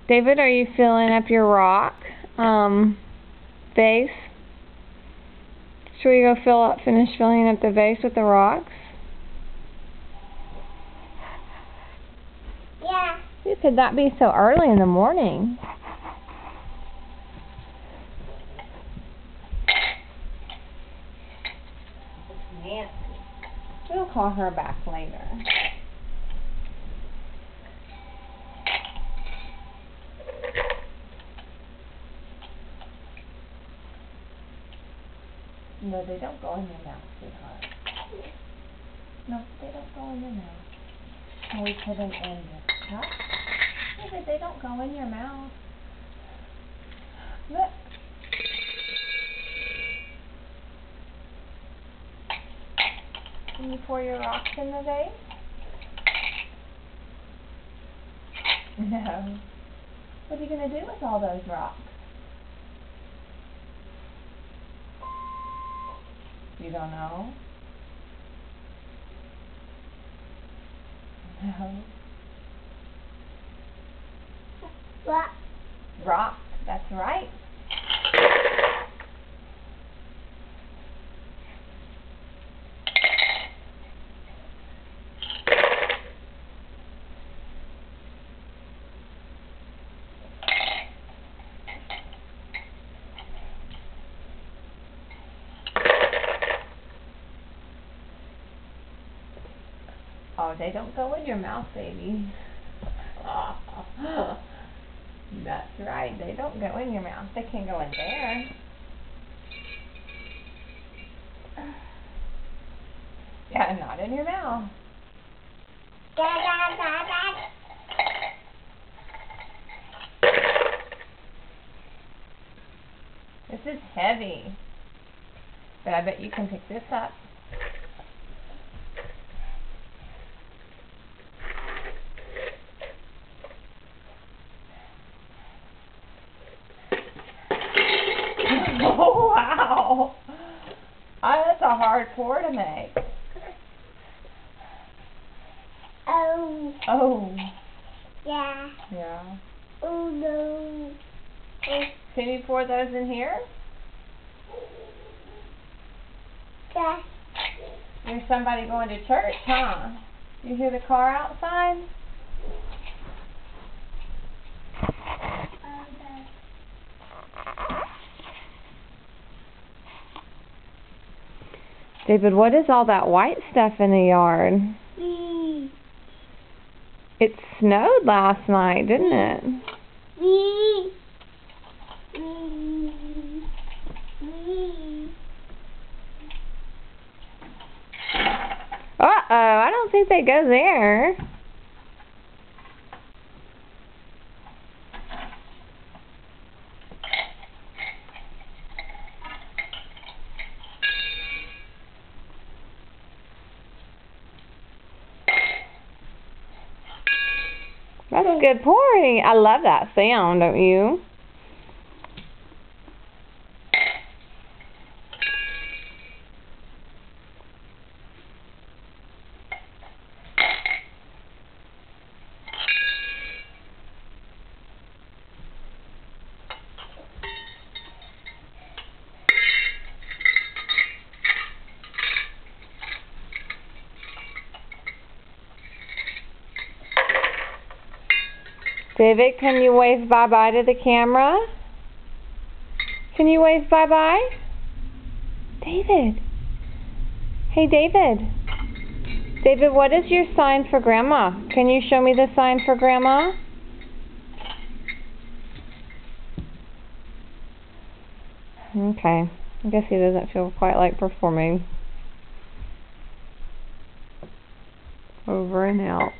David, are you filling up your rock vase? Should we go finish filling up the vase with the rocks? Yeah. You could not be so early in the morning. Nancy. We'll call her back later. No, they don't go in your mouth, sweetheart. No, they don't go in your mouth. Can we put them in this cup? Yeah, but they don't go in your mouth. Look. Can you pour your rocks in the vase? No. What are you going to do with all those rocks? You don't know? No. What? Rock. That's right. Oh, they don't go in your mouth, baby. That's right. They don't go in your mouth. They can go in there. Yeah, not in your mouth. This is heavy. But I bet you can pick this up. Oh, wow. That's a hard pour to make. Oh. Oh. Yeah. Yeah. Oh, no. Oh. Can you pour those in here? Yeah. There's somebody going to church, huh? You hear the car outside? David, what is all that white stuff in the yard? It snowed last night, didn't it? Uh-oh, I don't think they go there. That's a good pouring. I love that sound, don't you? David, can you wave bye-bye to the camera? Can you wave bye-bye? David. Hey, David. David, what is your sign for Grandma? Can you show me the sign for Grandma? Okay. I guess he doesn't feel quite like performing. Over and out.